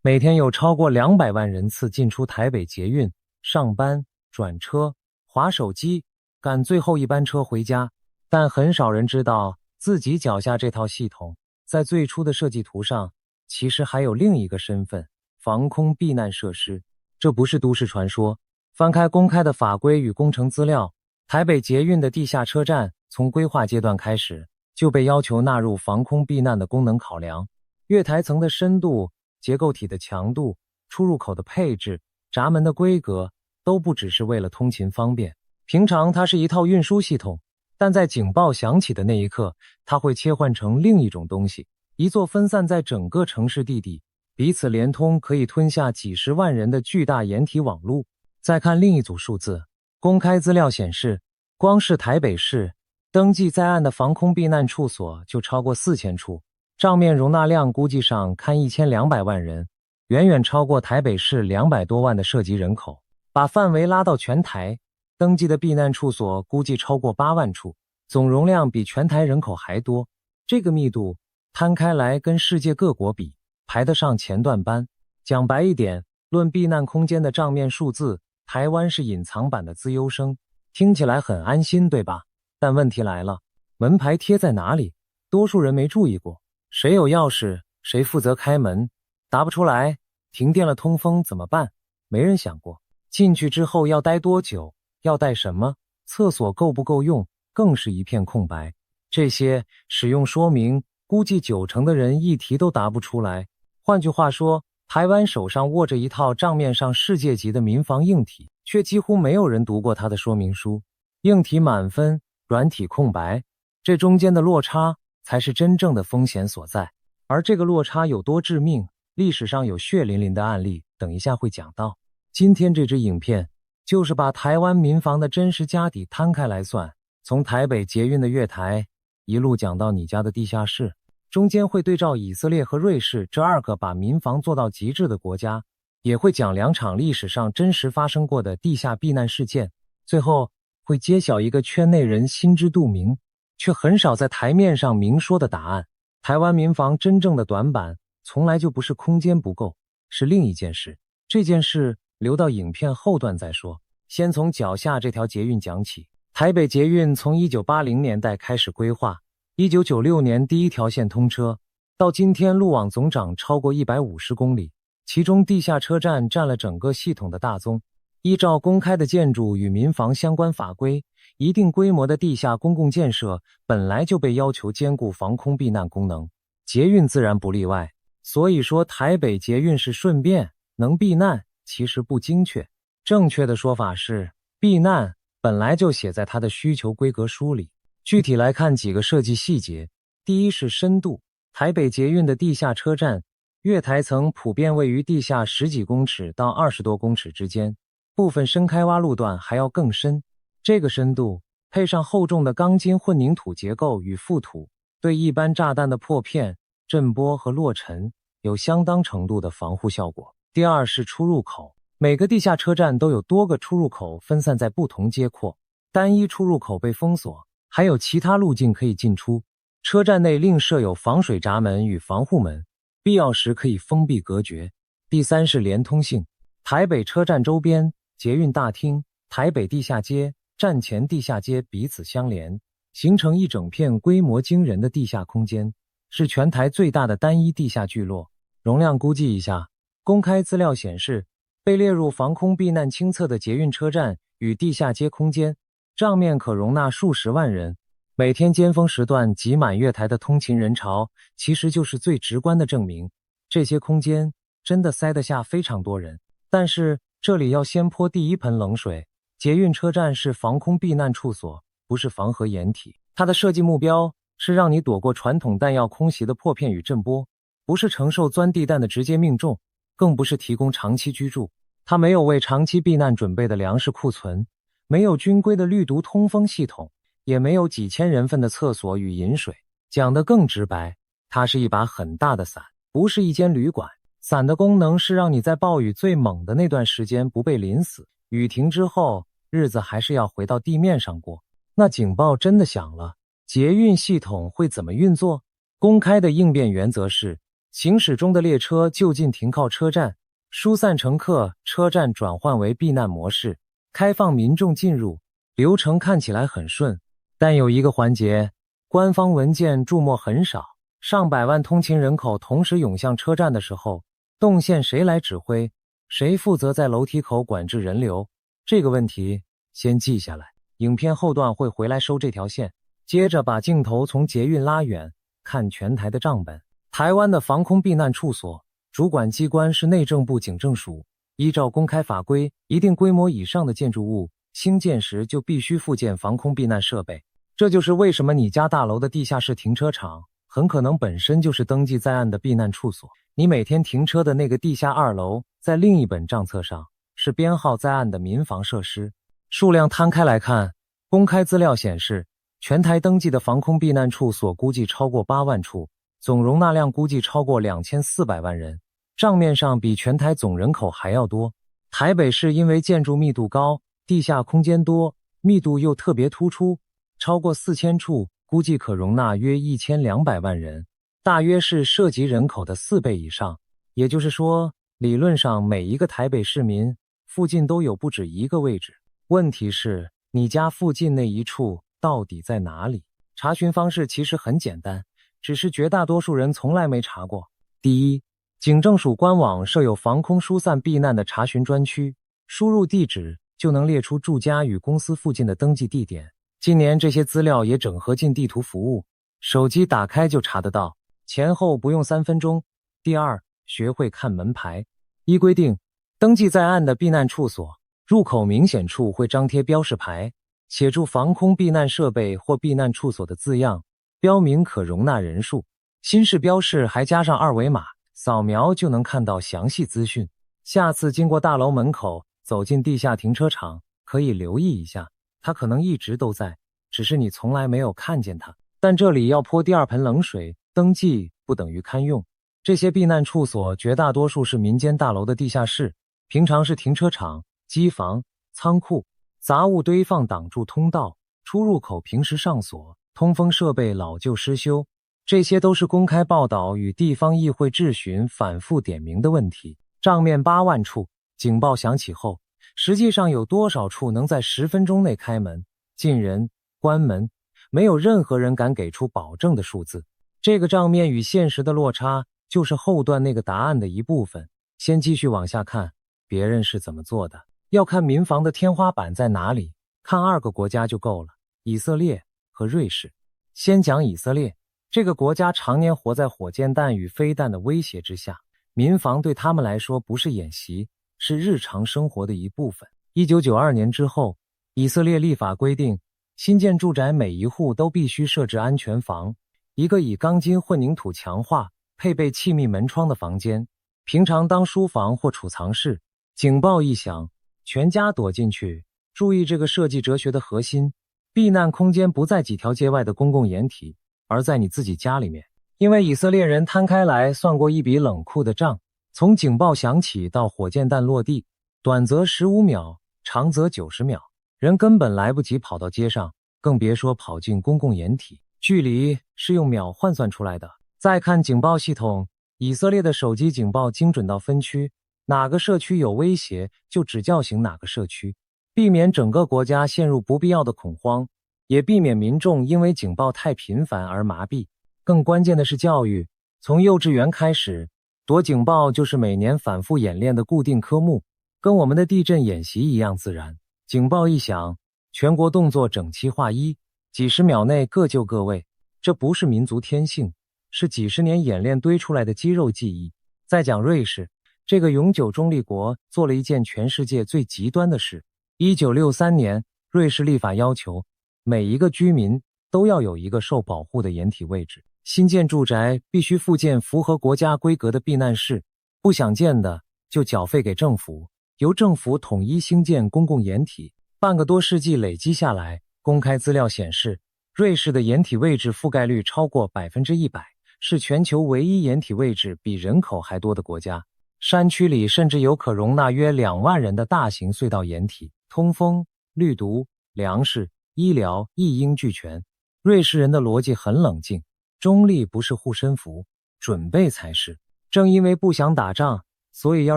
每天有超過200萬人次進出台北捷運，上班、轉車、滑手機，趕最後一班車回家。但很少人知道，自己腳下這套系統，在最初的設計圖上，其實還有另一個身份——防空避難設施。這不是都市傳說。翻開公開的法規與工程資料，台北捷運的地下車站從規劃階段開始，就被要求納入防空避難的功能考量。月台層的深度、結構體的強度、出入口的配置、閘門的規格，都不只是為了通勤方便。平常它是一套運輸系統，但在警報響起的那一刻，它會切換成另一種東西，一座分散在整個城市地底，彼此連通，可以吞下幾十萬人的巨大掩體網路。再看另一組數字，公開資料顯示，光是台北市登記在案的防空避難處所就超過4000處，賬面容納量估計上看1200萬人，遠遠超過台北市200多萬的涉及人口。把範圍拉到全台，登記的避難處所估計超過8萬處，總容量比全台人口還多。這個密度攤開來跟世界各國比，排得上前段班。講白一點，論避難空間的賬面數字，台灣是隱藏版的資優生，聽起來很安心，對吧？但問題來了，門牌貼在哪裡？多數人沒注意過。誰有鑰匙？誰負責開門？答不出來。停電了通風怎麼辦？沒人想過。進去之後要待多久？要帶什麼？廁所夠不夠用？更是一片空白。這些使用說明，估計90%的人一題都答不出來。換句話說，台灣手上握着一套賬面上世界級的民防硬體，卻幾乎沒有人讀過它的說明書。硬體滿分，軟體空白，這中間的落差才是真正的風險所在。而這個落差有多致命，歷史上有血淋淋的案例，等一下會講到。今天這支影片就是把台灣民防的真實家底攤開來算，從台北捷運的月台一路講到你家的地下室，中間會對照以色列和瑞士這2個把民防做到極致的國家，也會講2場歷史上真實發生過的地下避難事件，最後會揭曉一個圈內人心知肚明卻很少在台面上明說的答案。台灣民防真正的短板從來就不是空間不夠，是另一件事。這件事留到影片後段再說，先從腳下這條捷運講起。台北捷運從1980年代開始規劃，1996年第一條線通車，到今天路網總長超過150公里，其中地下車站占了整個系統的大宗。依照公開的建築與民防相關法規，一定規模的地下公共建設本來就被要求兼顧防空避難功能，捷運自然不例外。所以說台北捷運是順便能避難，其實不精確，正確的說法是避難本來就寫在它的需求規格書裡。具體來看幾個設計細節。第一是深度，台北捷運的地下車站月台層普遍位於地下10幾公尺到20多公尺之間，部分深開挖路段還要更深。這個深度配上厚重的鋼筋混凝土結構與覆土，對一般炸彈的破片、震波和落塵有相當程度的防護效果。第二是出入口，每個地下車站都有多個出入口分散在不同街廓，單一出入口被封鎖，還有其他路徑可以進出。車站內另設有防水閘門與防護門，必要時可以封閉隔絕。第三是連通性，台北車站周邊、捷運大廳、台北地下街、站前地下街彼此相連，形成一整片規模驚人的地下空間，是全台最大的單一地下聚落。容量估計一下，公開資料顯示，被列入防空避難清冊的捷運車站與地下街空間，賬面可容納數十萬人。每天尖峰時段擠滿月台的通勤人潮，其實就是最直觀的證明，這些空間真的塞得下非常多人。但是這裡要先潑第一盆冷水，捷運車站是防空避難處所，不是防核掩體。它的設計目標是讓你躲過傳統彈藥空襲的破片與震波，不是承受鑽地彈的直接命中，更不是提供長期居住。它沒有为長期避難準備的糧食庫存，沒有軍規的濾毒通風系統，也沒有幾千人份的廁所與飲水。講得更直白，它是一把很大的傘，不是一間旅館。傘的功能是讓你在暴雨最猛的那段時間不被淋死，雨停之後，日子還是要回到地面上過。那警報真的響了，捷運系統會怎麼運作？公開的應變原則是，行駛中的列車就近停靠車站，疏散乘客，車站轉換為避難模式，開放民眾進入，流程看起來很順。但有一個環節，官方文件注墨很少，上百萬通勤人口同時湧向車站的時候，動線誰來指揮？誰負責在樓梯口管制人流？這個問題先記下來，影片後段會回來收這條線。接着把鏡頭從捷運拉遠，看全台的賬本。台灣的防空避難處所主管機關是內政部警政署，依照公開法規，一定規模以上的建築物興建時就必須附建防空避難設備。這就是為什麼你家大樓的地下室停車場很可能本身就是登記在案的避難處所。你每天停車的那個地下2樓，在另一本賬冊上是編號在案的民防設施。數量攤開來看，公開資料顯示，全台登記的防空避難處所估計超過8萬處，總容納量估計超過2400萬人，賬面上比全台總人口還要多。台北市因為建築密度高，地下空間多，密度又特別突出，超過4000處，估計可容納約1200萬人，大約是涉及人口的4倍以上。也就是說，理論上每一個台北市民附近都有不止一個位置。問題是，你家附近那一處到底在哪裡？查詢方式其實很簡單，只是絕大多數人從來沒查過。第一，警政署官網設有防空疏散避難的查詢專區，輸入地址就能列出住家與公司附近的登記地點。今年這些資料也整合進地圖服務，手機打開就查得到，前後不用3分鐘。第二，學會看門牌。依規定，登記在案的避難處所入口明顯處會張貼標示牌，寫注防空避難設備或避難處所的字樣，標明可容納人數。新式標示還加上2維碼，掃描就能看到詳細資訊。下次經過大樓門口，走進地下停車場，可以留意一下，它可能一直都在，只是你從來沒有看見它。但這裡要潑第二盆冷水，登記不等於堪用。這些避難處所絕大多數是民間大樓的地下室，平常是停車場、機房、倉庫，雜物堆放擋住通道，出入口平時上鎖，通風設備老舊失修，這些都是公開報道與地方議會質詢反覆點名的問題。賬面8萬處，警報響起後，實際上有多少處能在10分鐘內開門、進人、關門？沒有任何人敢給出保證的數字。這個賬面與現實的落差，就是後段那個答案的一部分。先繼續往下看，別人是怎麼做的？要看民防的天花板在哪裡，看2個國家就夠了，以色列和瑞士。先講以色列，這個國家常年活在火箭彈與飛彈的威脅之下，民防對他們來說不是演習，是日常生活的一部分。1992年之後，以色列立法規定，新建住宅每一戶都必須設置安全房，一個以鋼筋混凝土強化、配備氣密門窗的房間，平常當書房或儲藏室。警報一響，全家躲進去。注意這個設計哲學的核心，避難空間不在幾條街外的公共掩體，而在你自己家裡面。因為以色列人攤開來算過一筆冷酷的賬，從警報響起到火箭彈落地，短則15秒，長則90秒，人根本來不及跑到街上，更別說跑進公共掩體，距離是用秒換算出來的。再看警報系統，以色列的手機警報精準到分區，哪個社區有威脅就只叫醒哪個社區，避免整個國家陷入不必要的恐慌，也避免民眾因為警報太頻繁而麻痹。更關鍵的是教育，從幼稚園開始，躲警報就是每年反覆演練的固定科目，跟我們的地震演習一樣自然。警報一響，全國動作整齊劃一，幾十秒內各就各位。這不是民族天性，是幾十年演練堆出來的肌肉記憶。再講瑞士，這個永久中立國做了一件全世界最極端的事。1963年，瑞士立法要求每一個居民都要有一個受保護的掩體位置，新建住宅必須附建符合國家規格的避難室，不想建的就繳費給政府，由政府統一興建公共掩體。半個多世紀累積下來，公開資料顯示，瑞士的掩體位置覆蓋率超過100%，是全球唯一掩體位置比人口還多的国家。山區裡甚至有可容納約2萬人的大型隧道掩體，通風、濾毒、糧食、醫療一應俱全。瑞士人的邏輯很冷靜，中立不是護身符，準備才是。正因為不想打仗，所以要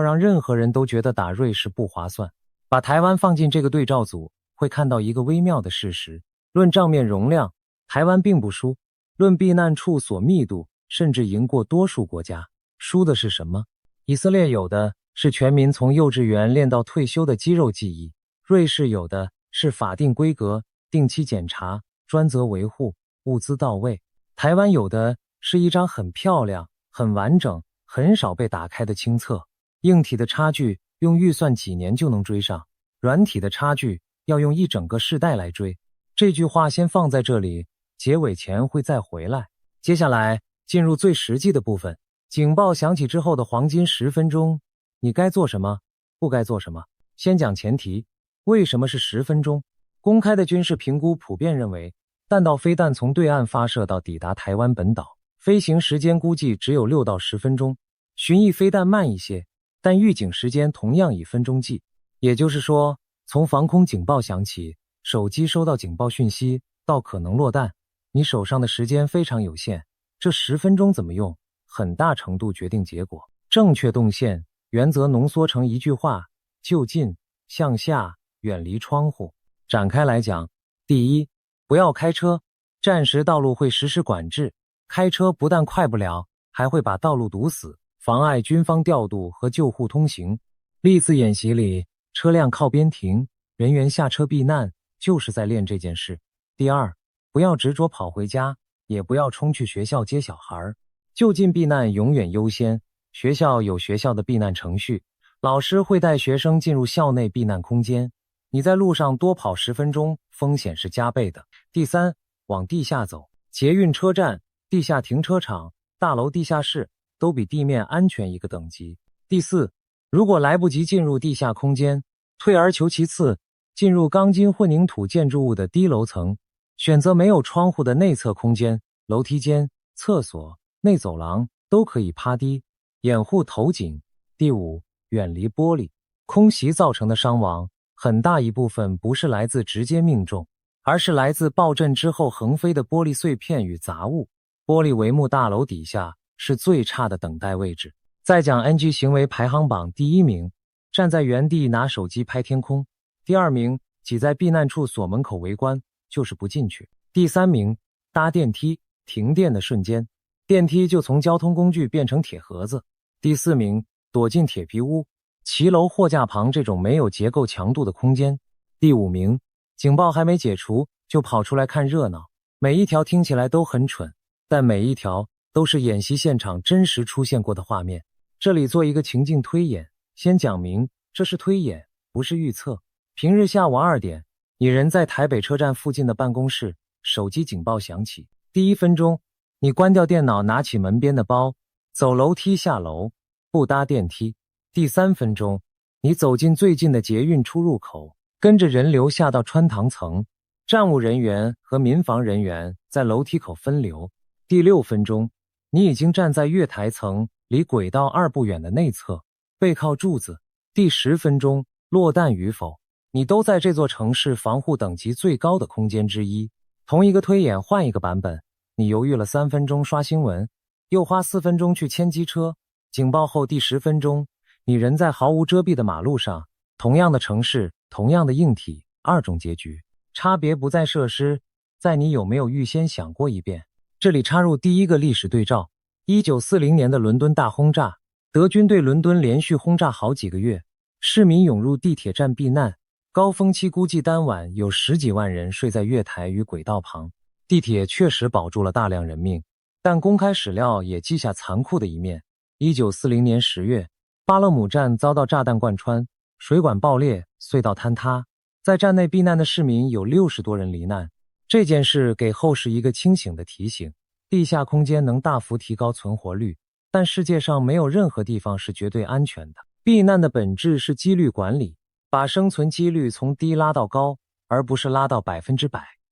讓任何人都覺得打瑞士不划算。把台灣放進這個對照組，會看到一個微妙的事實：論賬面容量，台灣並不輸；論避難處所密度，甚至贏過多數國家。輸的是什麼？以色列有的是全民從幼稚園練到退休的肌肉記憶，瑞士有的是法定規格、定期檢查、專責維護、物資到位。台灣有的是一張很漂亮、很完整、很少被打開的清冊。硬體的差距用預算幾年就能追上，軟體的差距要用一整個世代來追。這句話先放在這裡，結尾前會再回來。接下來進入最實際的部分，警報響起之後的黃金10分鐘，你該做什麼，不該做什麼。先講前提，為什麼是10分鐘？公開的軍事評估普遍認為，彈道飛彈從對岸發射到抵達台灣本島，飛行時間估計只有6到10分鐘。巡弋飛彈慢一些，但預警時間同樣以分鐘計。也就是說，從防空警報響起，手機收到警報訊息，到可能落彈，你手上的時間非常有限。這10分鐘怎麼用，很大程度決定結果。正確動線原則濃縮成一句話：就近、向下、遠離窗戶。展開來講，第一，不要開車，戰時道路會實施管制，開車不但快不了，還會把道路堵死，妨礙軍方調度和救護通行。歷次演習裡，車輛靠邊停，人員下車避難，就是在練這件事。第二，不要執着跑回家，也不要衝去學校接小孩，就近避難永遠優先。學校有學校的避難程序，老師會帶學生進入校內避難空間。你在路上多跑10分鐘，風險是加倍的。第三，往地下走，捷運車站、地下停車場、大樓地下室都比地面安全一個等級。第四，如果來不及進入地下空間，退而求其次，進入鋼筋混凝土建築物的低樓層，選擇沒有窗戶的內側空間，樓梯間、廁所、內走廊都可以趴低，掩護頭頸。第五，遠離玻璃。空襲造成的傷亡，很大一部分不是來自直接命中，而是來自暴震之後橫飛的玻璃碎片與雜物。玻璃帷幕大樓底下是最差的等待位置。再講 NG 行為排行榜，第1名，站在原地拿手機拍天空；第2名，擠在避難處所門口圍觀，就是不進去；第3名，搭電梯，停電的瞬間，電梯就從交通工具變成鐵盒子；第4名，躲進鐵皮屋、騎樓貨架旁這種沒有結構強度的空間；第5名，警報還沒解除就跑出來看熱鬧。每一條聽起來都很蠢，但每一條都是演習現場真實出現過的畫面。這裡做一個情境推演，先講明這是推演，不是預測。平日下午2點，你人在台北車站附近的辦公室，手機警報響起。第1分鐘，你關掉電腦，拿起門邊的包，走樓梯下樓，不搭電梯。第3分鐘，你走進最近的捷運出入口，跟着人流下到穿堂層，站務人員和民防人員在樓梯口分流。第6分鐘，你已經站在月台層離軌道2步遠的內側，背靠柱子。第10分鐘，落彈與否，你都在這座城市防護等級最高的空間之一。同一個推演換一個版本，你猶豫了3分鐘刷新聞，又花4分鐘去牽機車，警報後第10分鐘，你人在毫無遮蔽的馬路上，同樣的城市，同樣的硬體，2種結局，差別不在設施，在你有沒有預先想過一遍。這裡插入第一個歷史對照，1940年的倫敦大轟炸，德軍對倫敦連續轟炸好幾個月，市民湧入地鐵站避難，高峰期估計當晚有10幾萬人睡在月台與軌道旁。地鐵確實保住了大量人命，但公開史料也記下殘酷的一面。1940年10月，巴勒姆站遭到炸彈貫穿，水管爆裂，隧道坍塌，在站內避難的市民有60多人罹難。這件事給後世一個清醒的提醒：地下空間能大幅提高存活率，但世界上沒有任何地方是絕对安全的。避難的本質是幾率管理，把生存幾率從低拉到高，而不是拉到100%。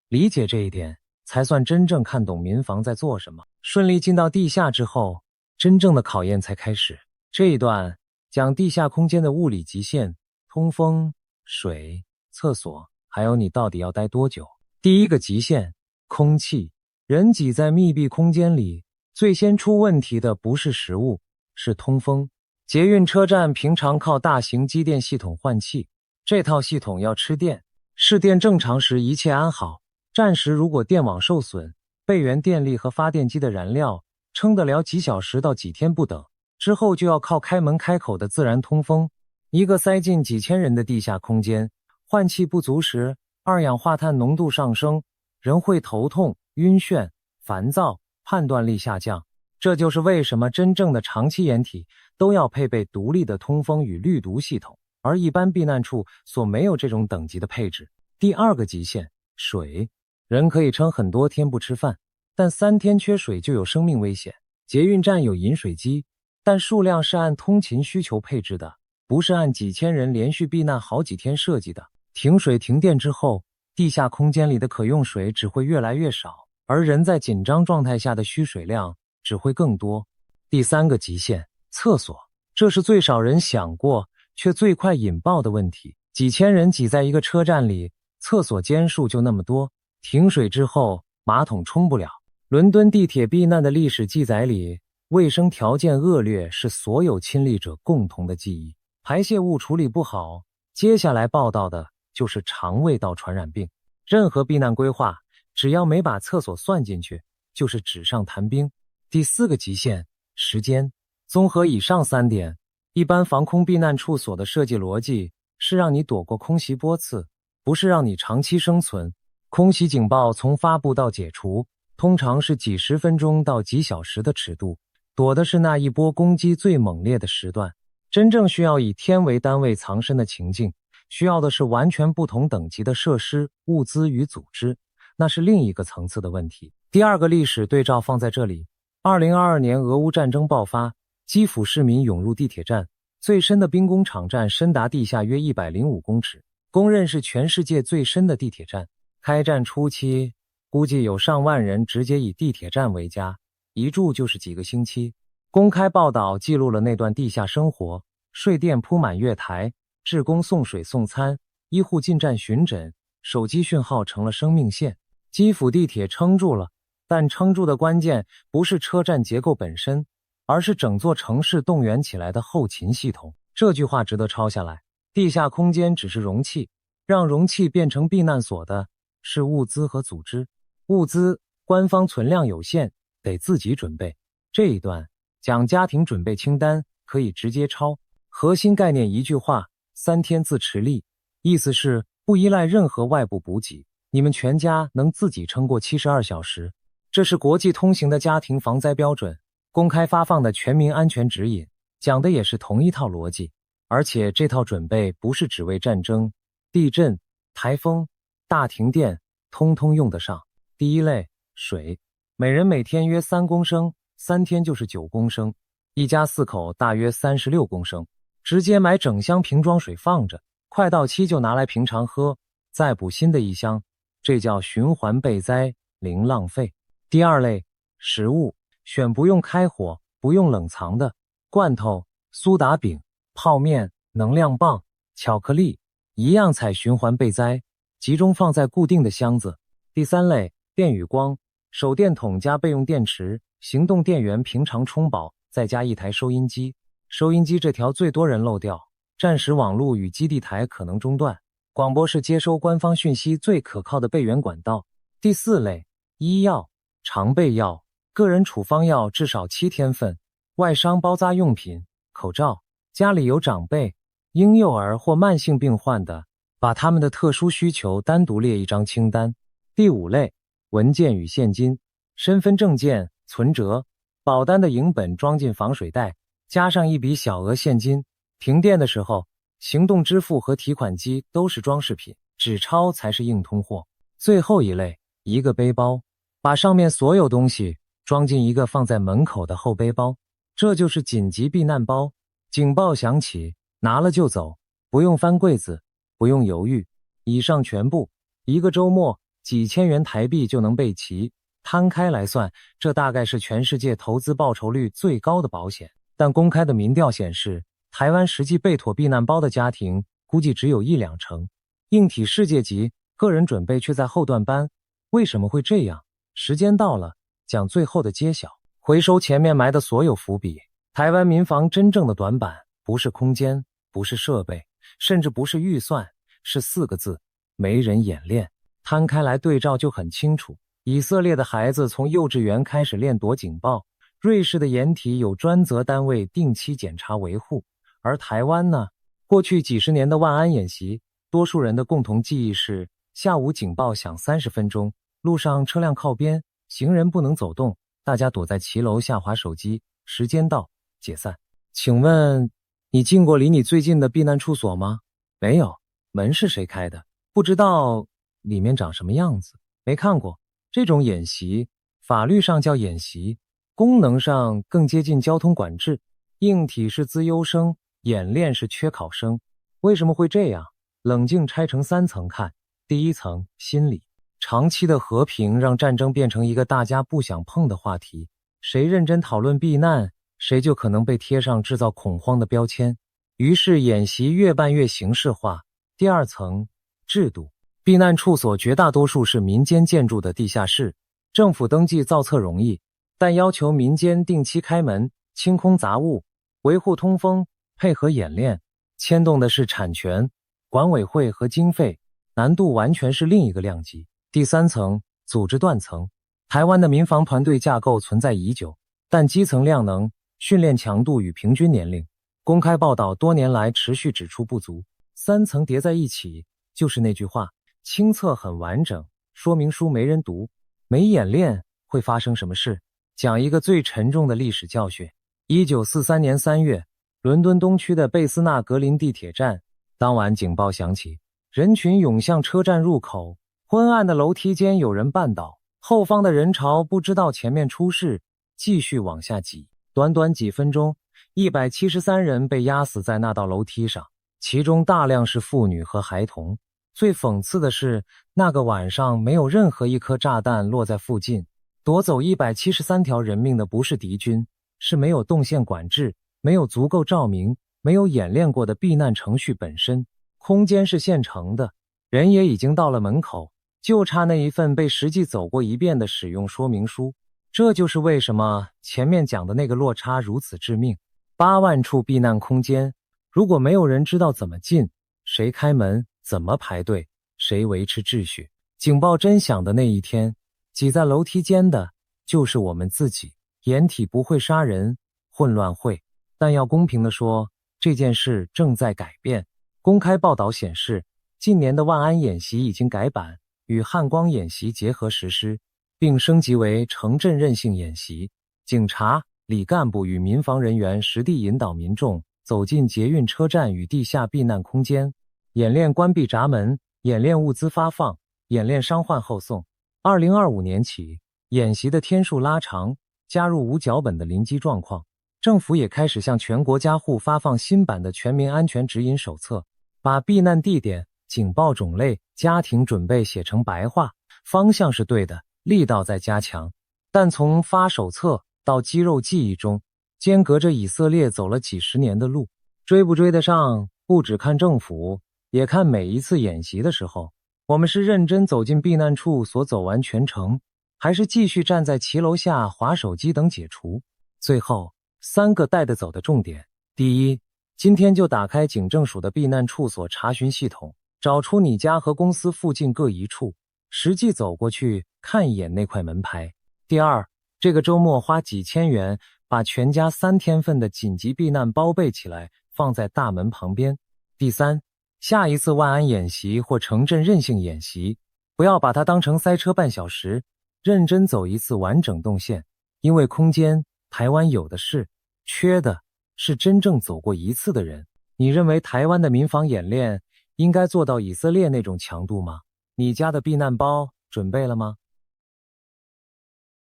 理解這一點，才算真正看懂民防在做什麼。順利進到地下之後，真正的考驗才開始。這一段講地下空間的物理極限，通風、水、廁所，還有你到底要待多久。第一個極限，空氣。人擠在密閉空間裡，最先出問題的不是食物，是通風。捷運車站平常靠大型機電系統換氣，這套系統要吃電，市電正常時一切安好，站時如果電網受損，備源電力和發電機的燃料撐得了幾小時到幾天不等，之後就要靠開門開口的自然通風。一個塞進幾千人的地下空間，換氣不足時，二氧化碳濃度上升，人會頭痛、暈眩、煩躁，判斷力下降。這就是為什麼真正的長期掩體都要配備獨立的通風與濾毒系統，而一般避難處所沒有這種等級的配置。第二個極限，水。人可以撐很多天不吃飯，但3天缺水就有生命危險。捷運站有飲水機，但數量是按通勤需求配置的，不是按幾千人連續避難好幾天設計的。停水停電之後，地下空間裡的可用水只會越來越少，而人在緊張狀態下的需水量只會更多。第三個極限，廁所。這是最少人想過卻最快引爆的問題。幾千人擠在一個車站裡，廁所間數就那麼多，停水之後馬桶沖不了。倫敦地鐵避難的歷史記載裡，衛生條件惡劣是所有親歷者共同的記憶。排泄物處理不好，接下來報道的就是腸胃道傳染病。任何避難規劃只要沒把廁所算進去，就是紙上談兵。第四個極限，時間。綜合以上3點，一般防空避難處所的設計邏輯是讓你躲過空襲波次，不是讓你長期生存。空襲警報從發布到解除，通常是幾十分鐘到幾小時的尺度，躲的是那一波攻擊最猛烈的時段。真正需要以天為單位藏身的情境，需要的是完全不同等級的設施、物資與組織，那是另一個層次的問題。第二個歷史對照放在這裡，2022年俄烏戰爭爆發，基輔市民湧入地鐵站，最深的兵工廠站深達地下約105公尺，公認是全世界最深的地鐵站。開戰初期，估計有上萬人直接以地鐵站為家，一住就是幾個星期。公開報道記錄了那段地下生活，睡墊鋪滿月台，志工送水送餐，醫護進站巡診，手機訊號成了生命線。基輔地鐵撐住了，但撐住的關鍵不是車站結構本身，而是整座城市動員起來的後勤系統。這句話值得抄下來。地下空間只是容器，讓容器變成避難所的是物資和組織。物資，官方存量有限，得自己準備。這一段講家庭準備清單，可以直接抄。核心概念一句話：3天自持力，意思是不依賴任何外部補給，你們全家能自己撐過72小時。這是國際通行的家庭防災標準，公開發放的全民安全指引，講的也是同一套邏輯。而且這套準備不是只為戰爭，地震、颱風、大停電，通通用得上。第一類，水，每人每天約3公升，3天就是9公升，一家4口大約36公升，直接買整箱瓶裝水放着，快到期就拿來平常喝，再補新的一箱，這叫循環備災，零浪費。第二類，食物，選不用開火、不用冷藏的，罐頭、蘇打餅、泡麵、能量棒、巧克力，一樣採循環備災，集中放在固定的箱子。第三類，電與光，手電筒加備用電池，行動電源平常充飽，再加一台收音機。收音機這條最多人漏掉，戰時網絡與基地台可能中斷，廣播是接收官方訊息最可靠的備援管道。第四類，醫藥，常備藥，個人處方藥至少7天份，外傷包紮用品，口罩，家裡有長輩、嬰幼兒或慢性病患的，把他們的特殊需求單獨列一張清單。第五類，文件與現金，身份證件、存折、保單的影本裝進防水袋，加上一筆小額現金。停電的時候，行動支付和提款機都是裝飾品，紙鈔才是硬通貨。最後一類，一個背包，把上面所有東西裝進一個放在門口的後背包，這就是緊急避難包。警報響起，拿了就走，不用翻櫃子，不用猶豫。以上全部，一個週末幾千元台幣就能備齊。攤開來算，這大概是全世界投資報酬率最高的保險。但公開的民調顯示，台灣實際備妥避難包的家庭估計只有1-2成。硬體世界級，個人準備卻在後段班。為什麼會這樣？時間到了，講最後的揭曉。回收前面埋的所有伏筆。台灣民防真正的短板，不是空間，不是設備，甚至不是預算，是4個字：沒人演練。攤開來對照就很清楚。以色列的孩子從幼稚園開始練躲警報，瑞士的掩體有專責單位定期檢查維護，而台灣呢？過去幾十年的萬安演習，多數人的共同記憶是下午警報響30分鐘，路上車輛靠邊，行人不能走動，大家躲在騎樓下滑手機，時間到，解散。請問你進過離你最近的避難處所嗎？沒有。門是誰開的？不知道裡面長什麼樣子，沒看過。這種演習，法律上叫演習，功能上更接近交通管制。硬體是資優生，演練是缺考生。為什麼會這樣？冷靜拆成3層看。第一層，心理。長期的和平讓戰爭變成一個大家不想碰的話題，誰認真討論避難，誰就可能被貼上制造恐慌的標籤。於是演習越辦越形式化。第二層，制度。避難處所絕大多數是民間建築的地下室，政府登記造冊容易，但要求民間定期開門，清空雜物，維護通風，配合演練，牽動的是產權、管委會和經費，難度完全是另一個量級。第三層，組織斷層。台灣的民防團隊架構存在已久，但基層量能、訓練強度與平均年齡、公開報道多年來持續指出不足。3層疊在一起，就是那句話，清冊很完整，說明書沒人讀，沒演練會發生什麼事？講一個最沉重的歷史教訓。1943年3月，倫敦東區的貝斯納格林地鐵站，當晚警報響起，人群湧向車站入口，昏暗的樓梯間有人絆倒，後方的人潮不知道前面出事，繼續往下擠。短短幾分鐘，173人被壓死在那道樓梯上，其中大量是婦女和孩童。最諷刺的是，那個晚上沒有任何一顆炸彈落在附近，奪走173條人命的不是敵軍，是沒有動線管制，沒有足夠照明，沒有演練過的避難程序本身。空間是現成的，人也已經到了門口，就差那一份被實際走過一遍的使用說明書。這就是為什麼前面講的那個落差如此致命。8萬處避難空間，如果沒有人知道怎麼進，誰開門，怎麼排隊，誰維持秩序？警報真響的那一天，擠在樓梯間的就是我們自己。掩體不會殺人，混亂會，但要公平地說，這件事正在改變。公開報道顯示，近年的萬安演習已經改版，與漢光演習結合實施，並升級為城鎮韌性演習。警察、里幹部與民防人員實地引導民眾走進捷運車站與地下避難空間，演練關閉閘門，演練物資發放，演練傷患後送。2025年起，演習的天數拉長，加入無腳本的臨機狀況。政府也開始向全國家戶發放新版的全民安全指引手冊，把避難地點、警報種類、家庭準備寫成白話，方向是對的，力道在加強。但從發手冊到肌肉記憶中，間隔着以色列走了幾十年的路，追不追得上，不只看政府，也看每一次演習的時候，我們是認真走進避難處所走完全程，還是繼續站在騎樓下滑手機等解除？最後3個帶得走的重點。第一，今天就打開警政署的避難處所查詢系統，找出你家和公司附近各一處，實際走過去看一眼那塊門牌。第二，這個周末花幾千元把全家3天份的緊急避難包備起來，放在大門旁邊。第三，下一次萬安演習或城鎮韌性演習，不要把它當成塞車半小時，認真走一次完整動線，因為空間台灣有的是，缺的是真正走過一次的人。你認為台灣的民防演練應該做到以色列那種強度嗎？你家的避難包準備了嗎？